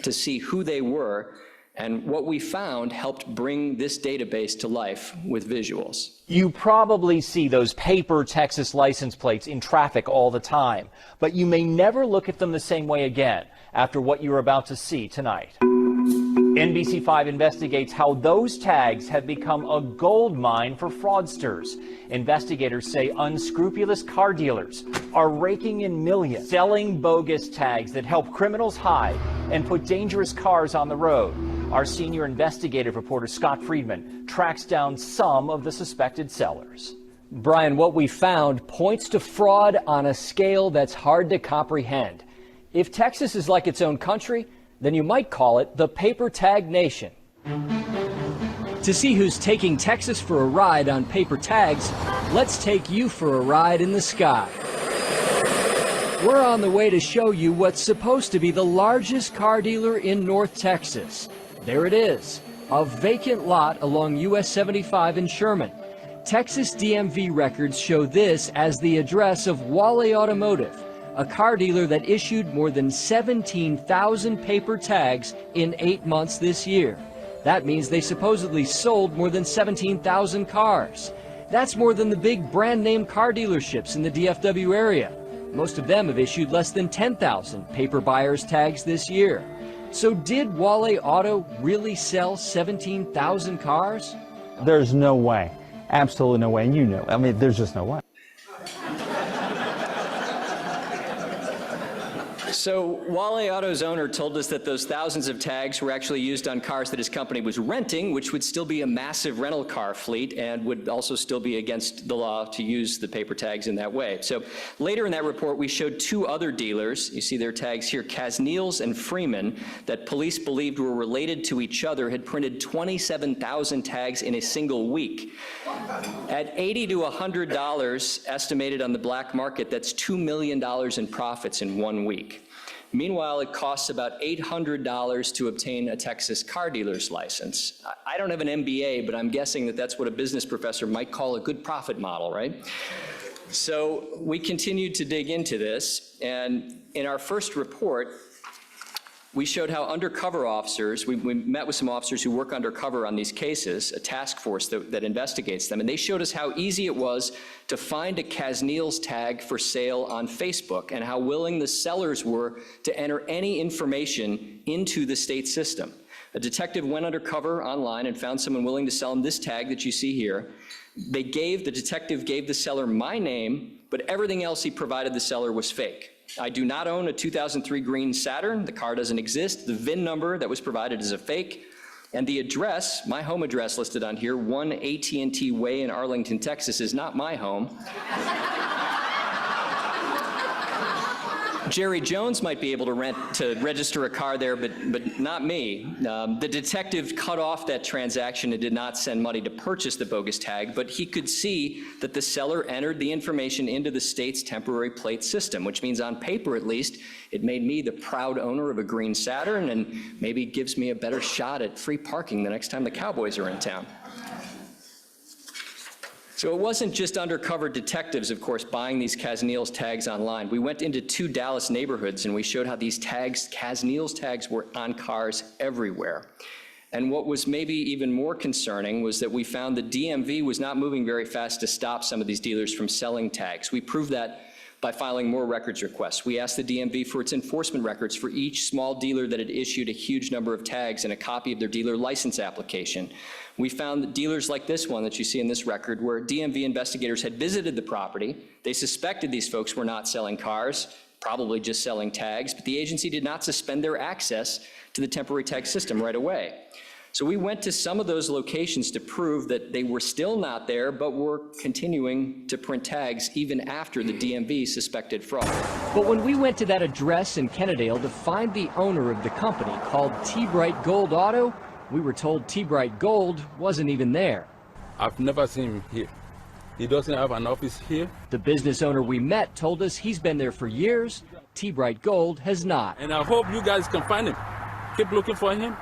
to see who they were, and what we found helped bring this database to life with visuals. You probably see those paper Texas license plates in traffic all the time, but you may never look at them the same way again after what you're about to see tonight. NBC5 investigates how those tags have become a gold mine for fraudsters. Investigators say unscrupulous car dealers are raking in millions, selling bogus tags that help criminals hide and put dangerous cars on the road. Our senior investigative reporter, Scott Friedman, tracks down some of the suspected sellers. Brian, what we found points to fraud on a scale that's hard to comprehend. If Texas is like its own country, then you might call it the paper tag nation. To see who's taking Texas for a ride on paper tags, let's take you for a ride in the sky. We're on the way to show you what's supposed to be the largest car dealer in North Texas. There it is, a vacant lot along US 75 in Sherman. Texas DMV records show this as the address of Wale Automotive, a car dealer that issued more than 17,000 paper tags in 8 months this year. That means they supposedly sold more than 17,000 cars. That's more than the big brand name car dealerships in the DFW area. Most of them have issued less than 10,000 paper buyer's tags this year. So did Wale Auto really sell 17,000 cars? There's no way. Absolutely no way. And you know, I mean, there's just no way. So Wale Auto's owner told us that those thousands of tags were actually used on cars that his company was renting, which would still be a massive rental car fleet and would also still be against the law to use the paper tags in that way. So later in that report, we showed two other dealers, you see their tags here, Casneels and Freeman, that police believed were related to each other, had printed 27,000 tags in a single week. At $80 to $100 estimated on the black market, that's $2 million in profits in 1 week. Meanwhile, it costs about $800 to obtain a Texas car dealer's license. I don't have an MBA, but I'm guessing that that's what a business professor might call a good profit model, right? So we continued to dig into this, and in our first report, we showed how undercover officers, we met with some officers who work undercover on these cases, a task force that investigates them, and they showed us how easy it was to find a Casneels tag for sale on Facebook and how willing the sellers were to enter any information into the state system. A detective went undercover online and found someone willing to sell him this tag that you see here. The detective gave the seller my name, but everything else he provided the seller was fake. I do not own a 2003 green Saturn. The car doesn't exist. The VIN number that was provided is a fake. And the address, my home address listed on here, 1 AT&T Way in Arlington, Texas, is not my home. Jerry Jones might be able to register a car there, but not me. The detective cut off that transaction and did not send money to purchase the bogus tag, but he could see that the seller entered the information into the state's temporary plate system, which means on paper at least, it made me the proud owner of a green Saturn and maybe gives me a better shot at free parking the next time the Cowboys are in town. So it wasn't just undercover detectives, of course, buying these Casneels tags online. We went into 2 Dallas neighborhoods and we showed how these tags, Casneels tags, were on cars everywhere. And what was maybe even more concerning was that we found the DMV was not moving very fast to stop some of these dealers from selling tags. We proved that by filing more records requests. We asked the DMV for its enforcement records for each small dealer that had issued a huge number of tags and a copy of their dealer license application. We found that dealers like this one that you see in this record, where DMV investigators had visited the property, they suspected these folks were not selling cars, probably just selling tags, but the agency did not suspend their access to the temporary tag system right away. So we went to some of those locations to prove that they were still not there, but were continuing to print tags even after the DMV suspected fraud. But when we went to that address in Kennedale to find the owner of the company called T-Bright Gold Auto, we were told T-Bright Gold wasn't even there. I've never seen him here. He doesn't have an office here. The business owner we met told us he's been there for years. T-Bright Gold has not. And I hope you guys can find him. Keep looking for him.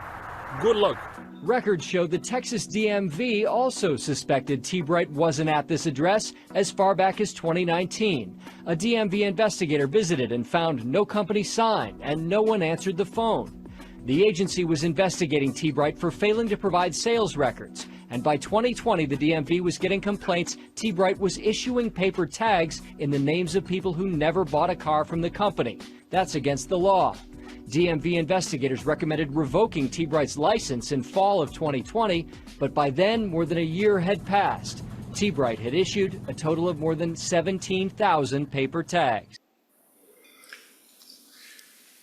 Good luck. Records show the Texas DMV also suspected T-Bright wasn't at this address as far back as 2019. A DMV investigator visited and found no company sign and no one answered the phone. The agency was investigating T-Bright for failing to provide sales records, and by 2020 the DMV was getting complaints T-Bright was issuing paper tags in the names of people who never bought a car from the company. That's against the law. DMV investigators recommended revoking T-Bright's license in fall of 2020, but by then more than a year had passed. T-Bright had issued a total of more than 17,000 paper tags.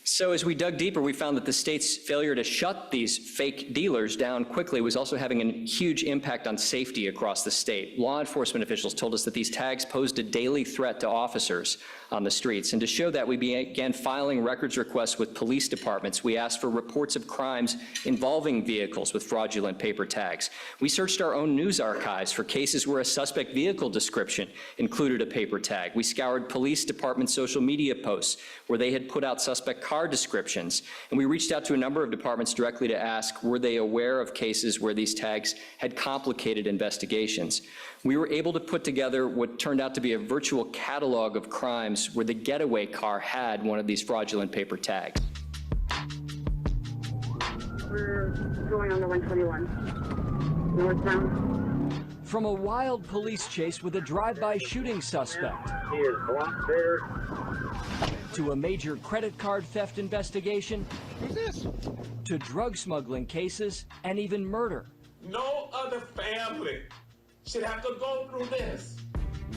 So as we dug deeper, we found that the state's failure to shut these fake dealers down quickly was also having a huge impact on safety across the state. Law enforcement officials told us that these tags posed a daily threat to officers on the streets. And to show that, we began filing records requests with police departments. We asked for reports of crimes involving vehicles with fraudulent paper tags. We searched our own news archives for cases where a suspect vehicle description included a paper tag. We scoured police department social media posts where they had put out suspect car descriptions. And we reached out to a number of departments directly to ask, were they aware of cases where these tags had complicated investigations? We were able to put together what turned out to be a virtual catalog of crimes where the getaway car had one of these fraudulent paper tags. We're going on the 121 northbound. From a wild police chase with a drive-by shooting suspect He is blocked there. to a major credit card theft investigation Who's this? to drug smuggling cases and even murder. No other family should have to go through this.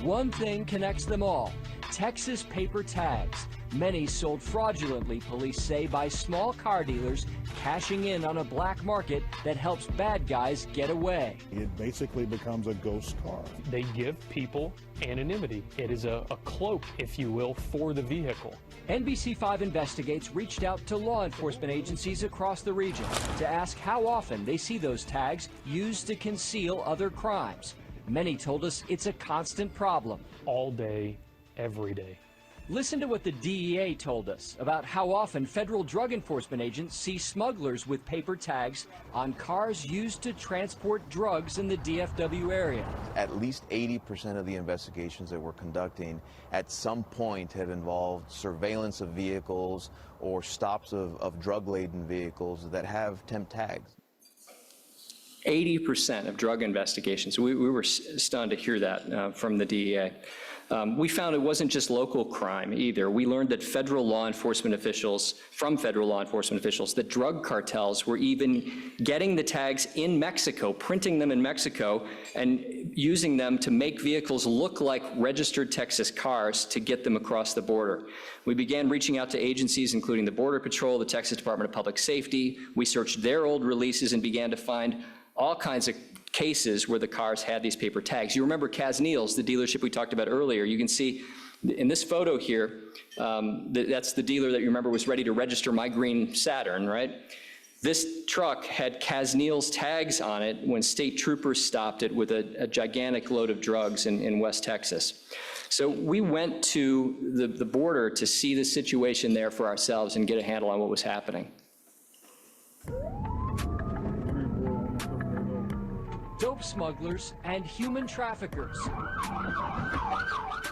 One thing connects them all: Texas paper tags. Many sold fraudulently, police say, by small car dealers cashing in on a black market that helps bad guys get away. It basically becomes a ghost car. They give people anonymity. It is a cloak, if you will, for the vehicle. NBC5 Investigates reached out to law enforcement agencies across the region to ask how often they see those tags used to conceal other crimes. Many told us it's a constant problem. All day, every day. Listen to what the DEA told us about how often federal drug enforcement agents see smugglers with paper tags on cars used to transport drugs in the DFW area. At least 80% of the investigations that we're conducting at some point have involved surveillance of vehicles or stops of drug-laden vehicles that have temp tags. 80% of drug investigations. We were stunned to hear that from the DEA. We found it wasn't just local crime either. We learned that from federal law enforcement officials, that drug cartels were even getting the tags in Mexico, printing them in Mexico, and using them to make vehicles look like registered Texas cars to get them across the border. We began reaching out to agencies, including the Border Patrol, the Texas Department of Public Safety. We searched their old releases and began to find all kinds of cases where the cars had these paper tags. You remember Kaz Neal's, the dealership we talked about earlier. You can see in this photo here, that's the dealer that you remember was ready to register my green Saturn, right? This truck had Kaz Neal's tags on it when state troopers stopped it with a gigantic load of drugs in West Texas. So we went to the border to see the situation there for ourselves and get a handle on what was happening. Dope smugglers and human traffickers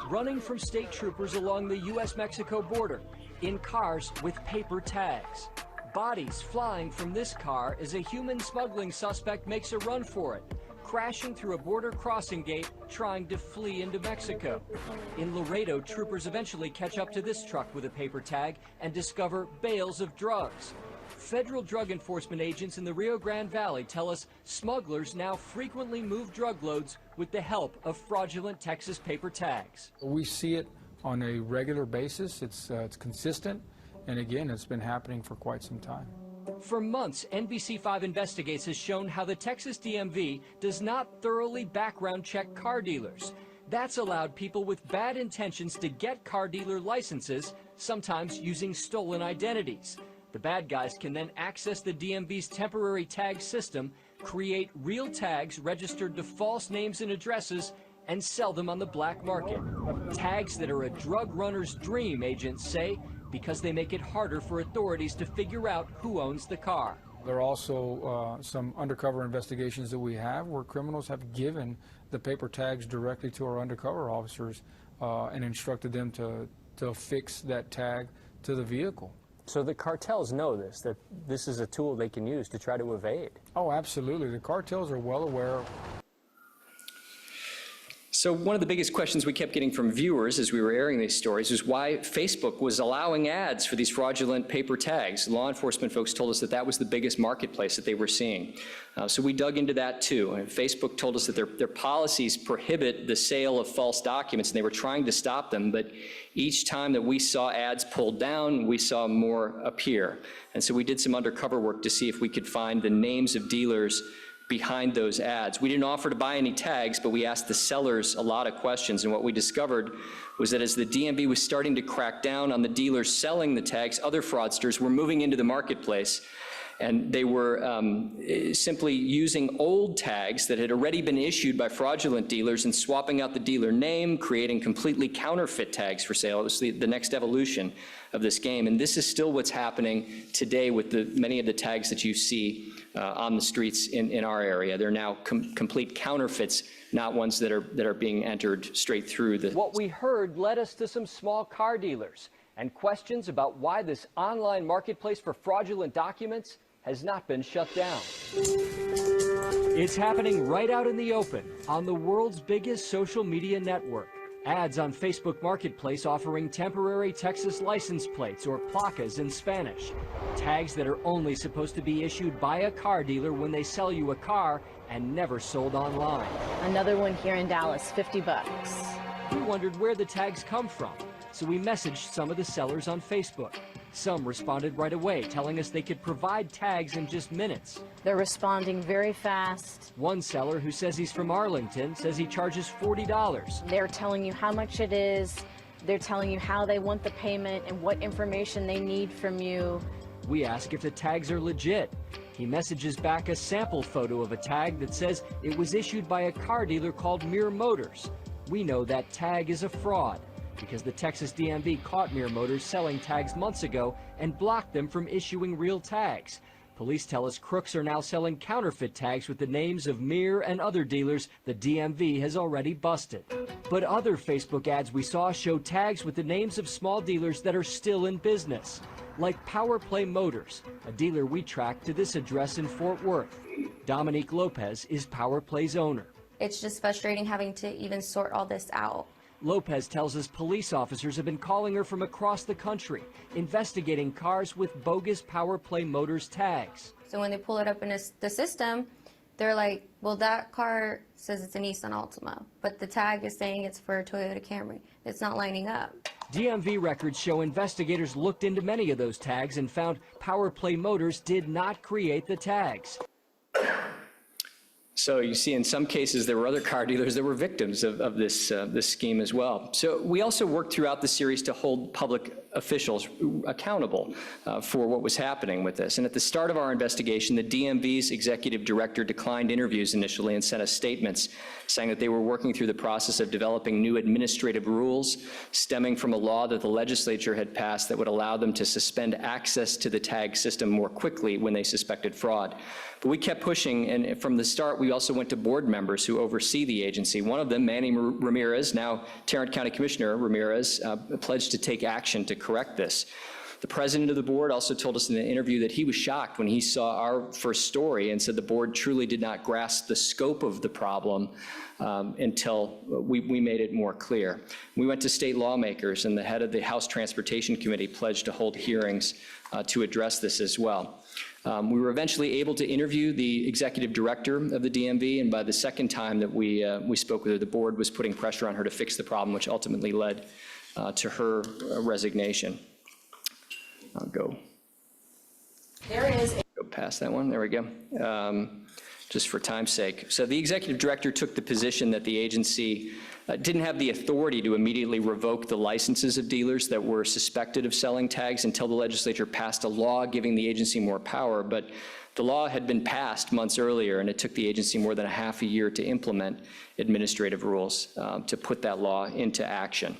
running from state troopers along the U.S.-Mexico border in cars with paper tags. Bodies flying from this car as a human smuggling suspect makes a run for it, crashing through a border crossing gate trying to flee into Mexico. In Laredo, troopers eventually catch up to this truck with a paper tag and discover bales of drugs. Federal drug enforcement agents in the Rio Grande Valley tell us smugglers now frequently move drug loads with the help of fraudulent Texas paper tags. We see it on a regular basis. It's consistent, and again, it's been happening for quite some time. For months, NBC5 Investigates has shown how the Texas DMV does not thoroughly background check car dealers. That's allowed people with bad intentions to get car dealer licenses, sometimes using stolen identities. The bad guys can then access the DMV's temporary tag system, create real tags registered to false names and addresses, and sell them on the black market. Tags that are a drug runner's dream, agents say, because they make it harder for authorities to figure out who owns the car. There are also some undercover investigations that we have where criminals have given the paper tags directly to our undercover officers and instructed them to affix that tag to the vehicle. So the cartels know this, that this is a tool they can use to try to evade. Oh, absolutely. The cartels are well aware. So one of the biggest questions we kept getting from viewers as we were airing these stories is why Facebook was allowing ads for these fraudulent paper tags. Law enforcement folks told us that that was the biggest marketplace that they were seeing. So we dug into that too. And Facebook told us that their policies prohibit the sale of false documents, and they were trying to stop them, but each time that we saw ads pulled down, we saw more appear. And so we did some undercover work to see if we could find the names of dealers behind those ads. We didn't offer to buy any tags, but we asked the sellers a lot of questions, and what we discovered was that as the DMV was starting to crack down on the dealers selling the tags, other fraudsters were moving into the marketplace, and they were simply using old tags that had already been issued by fraudulent dealers and swapping out the dealer name, creating completely counterfeit tags for sale. It was the next evolution of this game, and this is still what's happening today with many of the tags that you see on the streets in our area. They're now complete counterfeits, not ones that are being entered straight through the... What we heard led us to some small car dealers and questions about why this online marketplace for fraudulent documents has not been shut down. It's happening right out in the open on the world's biggest social media network. Ads on Facebook Marketplace offering temporary Texas license plates or placas in Spanish. Tags that are only supposed to be issued by a car dealer when they sell you a car and never sold online. Another one here in Dallas, $50. We wondered where the tags come from. so we messaged some of the sellers on Facebook. Some responded right away, telling us they could provide tags in just minutes. They're responding very fast. One seller who says he's from Arlington says he charges $40. They're telling you how much it is. They're telling you how they want the payment and what information they need from you. We ask if the tags are legit. He messages back a sample photo of a tag that says it was issued by a car dealer called Mir Motors. We know that tag is a fraud because the Texas DMV caught Mir Motors selling tags months ago and blocked them from issuing real tags. Police tell us crooks are now selling counterfeit tags with the names of Mir and other dealers the DMV has already busted. But other Facebook ads we saw show tags with the names of small dealers that are still in business, like Power Play Motors, a dealer we tracked to this address in Fort Worth. Dominique Lopez is Power Play's owner. It's just frustrating having to even sort all this out. Lopez tells us police officers have been calling her from across the country, investigating cars with bogus Power Play Motors tags. So when they pull it up in the system, they're like, well, that car says it's a Nissan Altima, but the tag is saying it's for a Toyota Camry. It's not lining up. DMV records show investigators looked into many of those tags and found Power Play Motors did not create the tags. So you see, in some cases, there were other car dealers that were victims of this scheme as well. So we also worked throughout the series to hold public officials accountable for what was happening with this. And at the start of our investigation, the DMV's executive director declined interviews initially and sent us statements saying that they were working through the process of developing new administrative rules stemming from a law that the legislature had passed that would allow them to suspend access to the tag system more quickly when they suspected fraud. But we kept pushing, and from the start, we also went to board members who oversee the agency. One of them, Manny Ramirez, now Tarrant County Commissioner Ramirez, pledged to take action to correct this. The president of the board also told us in an interview that he was shocked when he saw our first story and said the board truly did not grasp the scope of the problem until we made it more clear. We went to state lawmakers, and the head of the House Transportation Committee pledged to hold hearings to address this as well. We were eventually able to interview the executive director of the DMV, and by the second time that we spoke with her, the board was putting pressure on her to fix the problem, which ultimately led to her resignation. I'll go. There is. Go past that one. There we go. Just for time's sake. So the executive director took the position that the agency didn't have the authority to immediately revoke the licenses of dealers that were suspected of selling tags until the legislature passed a law giving the agency more power. But the law had been passed months earlier, and it took the agency more than a half a year to implement administrative rules to put that law into action.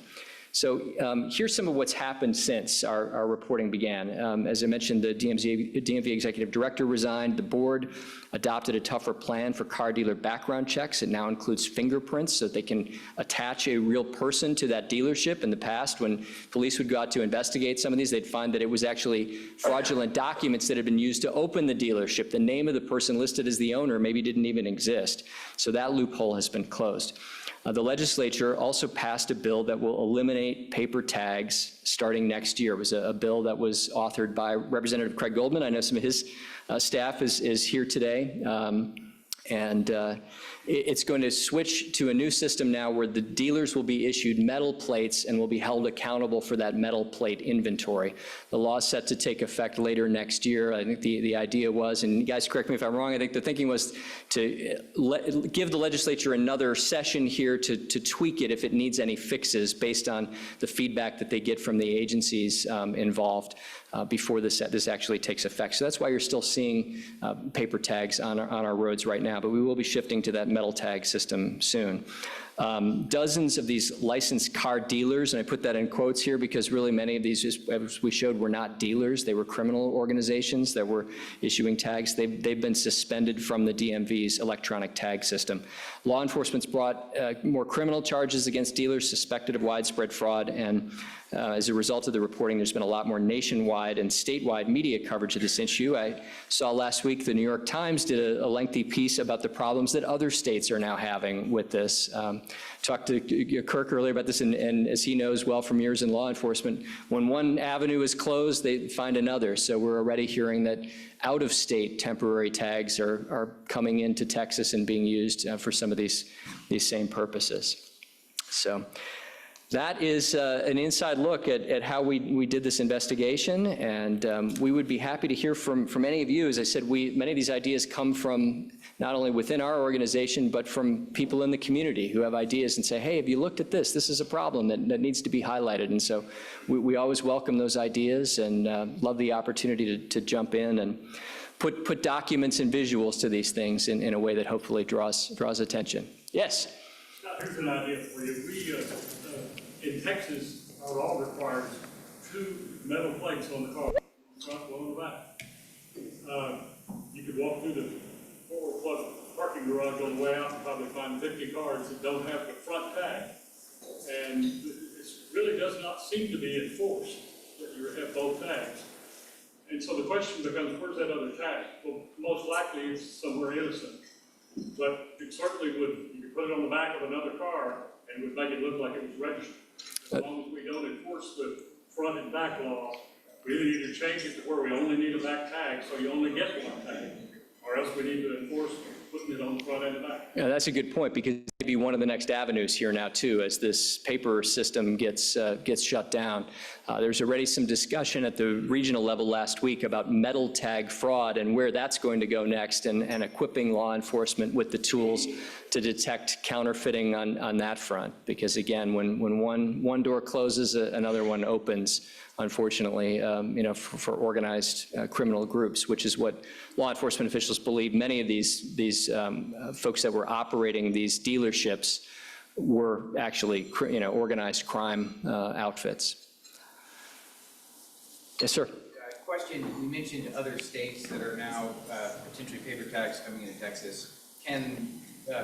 So here's some of what's happened since our reporting began. As I mentioned, the DMV executive director resigned. The board adopted a tougher plan for car dealer background checks. It now includes fingerprints so that they can attach a real person to that dealership. In the past, when police would go out to investigate some of these, they'd find that it was actually fraudulent documents that had been used to open the dealership. The name of the person listed as the owner maybe didn't even exist. So that loophole has been closed. The legislature also passed a bill that will eliminate paper tags starting next year. It was a bill that was authored by Representative Craig Goldman. I know some of his staff is here today. It's going to switch to a new system now where the dealers will be issued metal plates and will be held accountable for that metal plate inventory. The law is set to take effect later next year. I think the idea was, and you guys correct me if I'm wrong, I think the thinking was to give the legislature another session here to tweak it if it needs any fixes based on the feedback that they get from the agencies involved before this actually takes effect. So that's why you're still seeing paper tags on our roads right now, but we will be shifting to that metal tag system soon. Dozens of these licensed car dealers, and I put that in quotes here because really many of these, as we showed, were not dealers. They were criminal organizations that were issuing tags. They've been suspended from the DMV's electronic tag system. Law enforcement's brought more criminal charges against dealers suspected of widespread fraud, and as a result of the reporting, there's been a lot more nationwide and statewide media coverage of this issue. I saw last week the New York Times did a lengthy piece about the problems that other states are now having with this. Talked to Kirk earlier about this, and as he knows well from years in law enforcement, when one avenue is closed, they find another. So we're already hearing that out-of-state temporary tags are coming into Texas and being used for some of these same purposes. So that is an inside look at how we did this investigation, and we would be happy to hear from any of you. As I said, many of these ideas come from not only within our organization, but from people in the community who have ideas and say, hey, have you looked at this? This is a problem that needs to be highlighted. And so we always welcome those ideas and love the opportunity to jump in and put documents and visuals to these things in a way that hopefully draws attention. Yes? Here's an idea for you. We, in Texas, our law requires 2 metal plates on the car, front, one on the back. You could walk through the 4 parking garage on the way out and probably find 50 cars that don't have the front tag. And it really does not seem to be enforced that you have both tags. And so the question becomes, where's that other tag? Well, most likely it's somewhere innocent. But it certainly would, you could put it on the back of another car and it would make it look like it was registered. As long as we don't enforce the front and back law, we either change it to where we only need a back tag, so you only get one tag, or else we need to enforce putting it on the front and the back. Yeah, that's a good point, because maybe one of the next avenues here now too, as this paper system gets shut down. There's already some discussion at the regional level last week about metal tag fraud and where that's going to go next, and equipping law enforcement with the tools to detect counterfeiting on that front. Because again, when one door closes, another one opens, unfortunately, for organized criminal groups, which is what law enforcement officials believe. Many of these folks that were operating these dealerships were actually, organized crime outfits. Yes, sir. Question, you mentioned other states that are now potentially paper tags coming into Texas. Can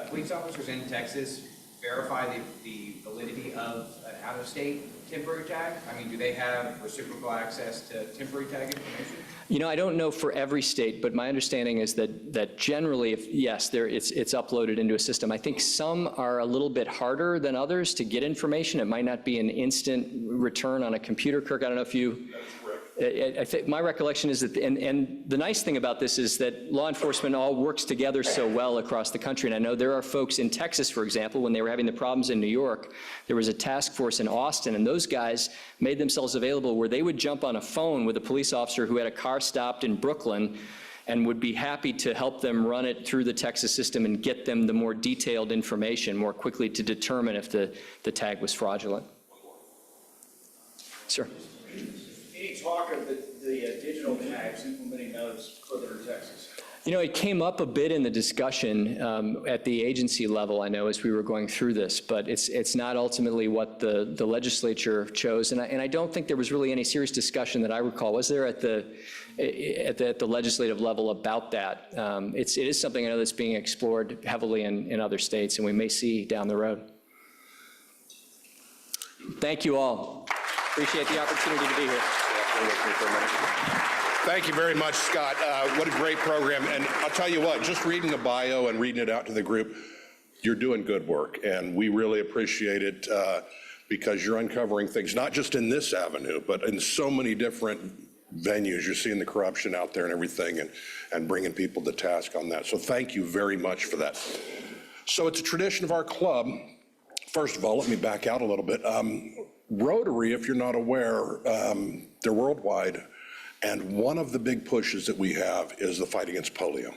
police officers in Texas verify the validity of an out-of-state temporary tag? I mean, do they have reciprocal access to temporary tag information? I don't know for every state, but my understanding is that generally, yes, it's uploaded into a system. I think some are a little bit harder than others to get information. It might not be an instant return on a computer. Kirk, I don't know if you... I think my recollection is that, and the nice thing about this is that law enforcement all works together so well across the country. And I know there are folks in Texas, for example, when they were having the problems in New York, there was a task force in Austin, and those guys made themselves available where they would jump on a phone with a police officer who had a car stopped in Brooklyn and would be happy to help them run it through the Texas system and get them the more detailed information more quickly to determine if the tag was fraudulent. Sir. Any talk of the digital tags, implementing those further in Texas? It came up a bit in the discussion at the agency level, I know, as we were going through this, but it's not ultimately what the legislature chose, and I don't think there was really any serious discussion that I recall. Was there at the legislative level about that? It is something I know that's being explored heavily in other states, and we may see down the road. Thank you all. Appreciate the opportunity to be here. Thank you very much, Scott. What a great program. And I'll tell you what, just reading the bio and reading it out to the group, you're doing good work. And we really appreciate it because you're uncovering things, not just in this avenue, but in so many different venues. You're seeing the corruption out there and everything, and bringing people to task on that. So thank you very much for that. So it's a tradition of our club. First of all, let me back out a little bit. Rotary, if you're not aware, they're worldwide, and one of the big pushes that we have is the fight against polio.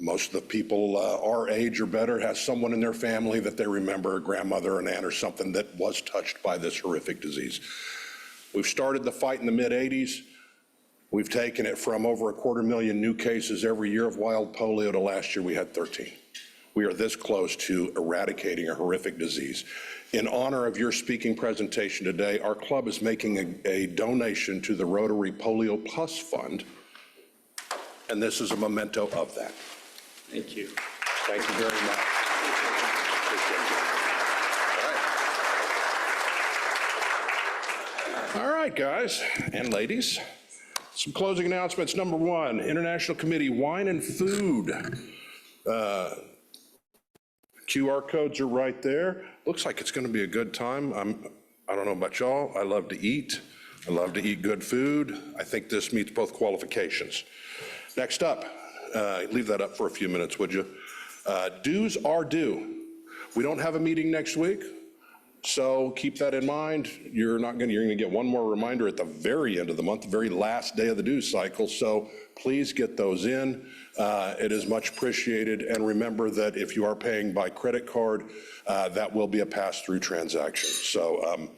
Most of the people our age or better has someone in their family that they remember, a grandmother, an aunt, or something that was touched by this horrific disease. We've started the fight in the mid-'80s. We've taken it from over 250,000 new cases every year of wild polio to last year we had 13. We are this close to eradicating a horrific disease. In honor of your speaking presentation today, our club is making a donation to the Rotary Polio Plus Fund, and this is a memento of that. Thank you. Thank you very much. All right, guys and ladies, some closing announcements. Number one, International Committee Wine and Food. QR codes are right there. Looks like it's going to be a good time. I don't know about y'all. I love to eat. I love to eat good food. I think this meets both qualifications. Next up, leave that up for a few minutes, would you? Dues are due. We don't have a meeting next week. So keep that in mind. You're going to get one more reminder at the very end of the month, the very last day of the due cycle. So please get those in. It is much appreciated. And remember that if you are paying by credit card, that will be a pass-through transaction. So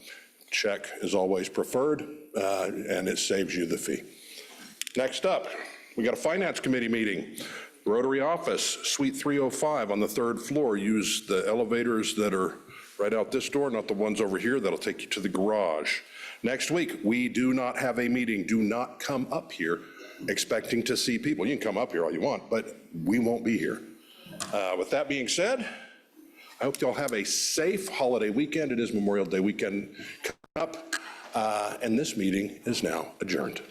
check is always preferred, and it saves you the fee. Next up, we got a Finance Committee meeting. Rotary office, Suite 305 on the 3rd floor. Use the elevators that are right out this door, not the ones over here. That'll take you to the garage. Next week, we do not have a meeting. Do not come up here expecting to see people. You can come up here all you want, but we won't be here. With that being said, I hope y'all have a safe holiday weekend. It is Memorial Day weekend coming up, and this meeting is now adjourned.